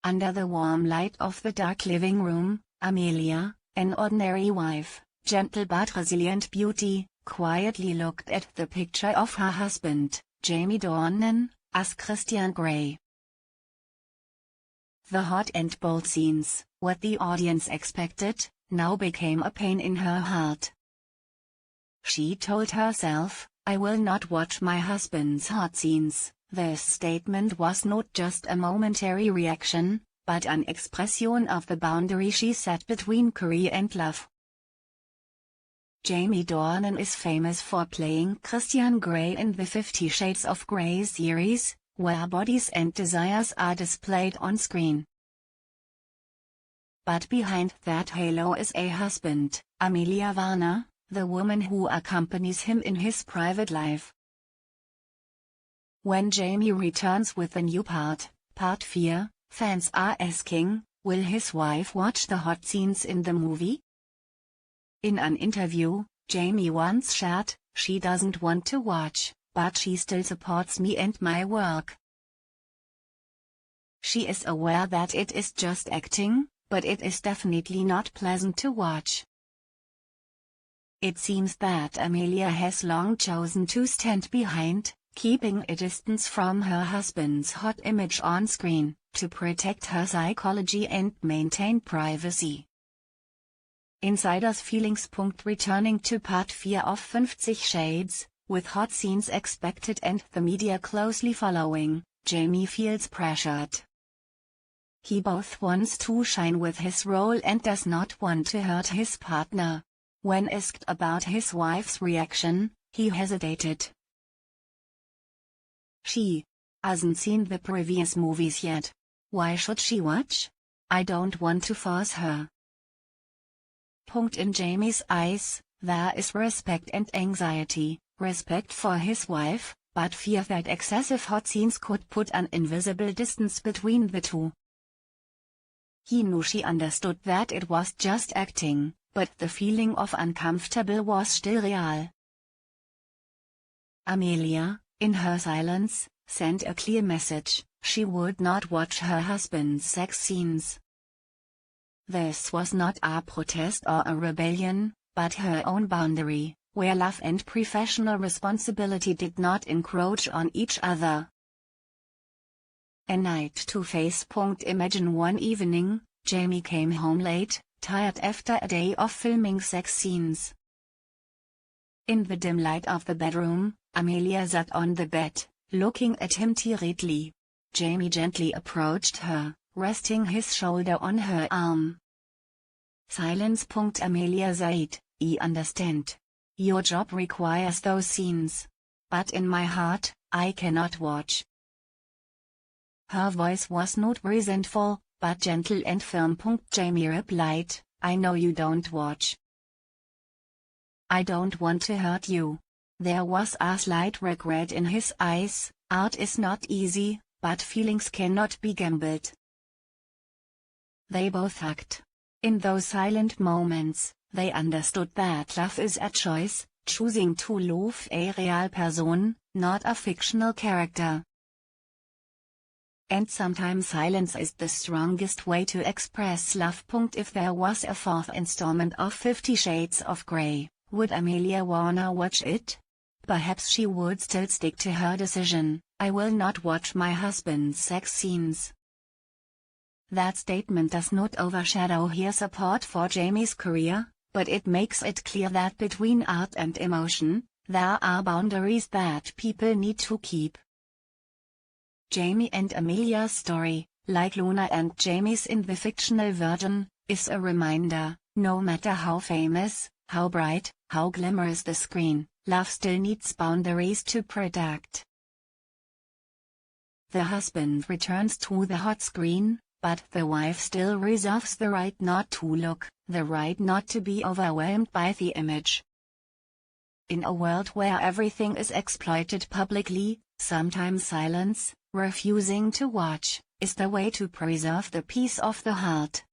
Under the warm light of the dark living room, Amelia, an ordinary wife, gentle but resilient beauty, quietly looked at the picture of her husband, Jamie Dornan, as Christian Grey. The hot and bold scenes, what the audience expected, now became a pain in her heart. She told herself, "I will not watch my husband's hot scenes." This statement was not just a momentary reaction, but an expression of the boundary she set between career and love. Jamie Dornan is famous for playing Christian Grey in the 50 Shades of Grey series, where bodies and desires are displayed on screen. But behind that halo is a husband, Amelia Warner, the woman who accompanies him in his private life. When Jamie returns with the new part 4, fans are asking, will his wife watch the hot scenes in the movie? In an interview, Jamie once shared, "She doesn't want to watch, but she still supports me and my work. She is aware that it is just acting, but it is definitely not pleasant to watch." It seems that Amelia has long chosen to stand behind, keeping a distance from her husband's hot image on screen, to protect her psychology and maintain privacy. Insiders' feelings. Returning to part 4 of 50 Shades, with hot scenes expected and the media closely following, Jamie feels pressured. He both wants to shine with his role and does not want to hurt his partner. When asked about his wife's reaction, he hesitated. "She hasn't seen the previous movies yet. Why should she watch? I don't want to force her." In Jamie's eyes, there is respect and anxiety, respect for his wife, but fear that excessive hot scenes could put an invisible distance between the two. He knew she understood that it was just acting, but the feeling of uncomfortable was still real. Amelia, in her silence, sent a clear message: she would not watch her husband's sex scenes. This was not a protest or a rebellion, but her own boundary, where love and professional responsibility did not encroach on each other. A night to face. Imagine one evening, Jamie came home late, tired after a day of filming sex scenes. In the dim light of the bedroom, Amelia sat on the bed, looking at him tearfully. Jamie gently approached her, resting his shoulder on her arm. Silence. Amelia said, "I understand. Your job requires those scenes. But in my heart, I cannot watch." Her voice was not resentful, but gentle and firm. Jamie replied, "I know you don't watch. I don't want to hurt you." There was a slight regret in his eyes. Art is not easy, but feelings cannot be gambled. They both hugged. In those silent moments, they understood that love is a choice, choosing to love a real person, not a fictional character. And sometimes silence is the strongest way to express love. If there was a 4th installment of 50 Shades of Grey, would Amelia Warner watch it? Perhaps she would still stick to her decision: "I will not watch my husband's sex scenes." That statement does not overshadow her support for Jamie's career, but it makes it clear that between art and emotion, there are boundaries that people need to keep. Jamie and Amelia's story, like Luna and Jamie's in the fictional version, is a reminder: no matter how famous, how bright, how glamorous the screen, love still needs boundaries to protect. The husband returns to the hot screen, but the wife still reserves the right not to look, the right not to be overwhelmed by the image. In a world where everything is exploited publicly, sometimes silence, refusing to watch, is the way to preserve the peace of the heart.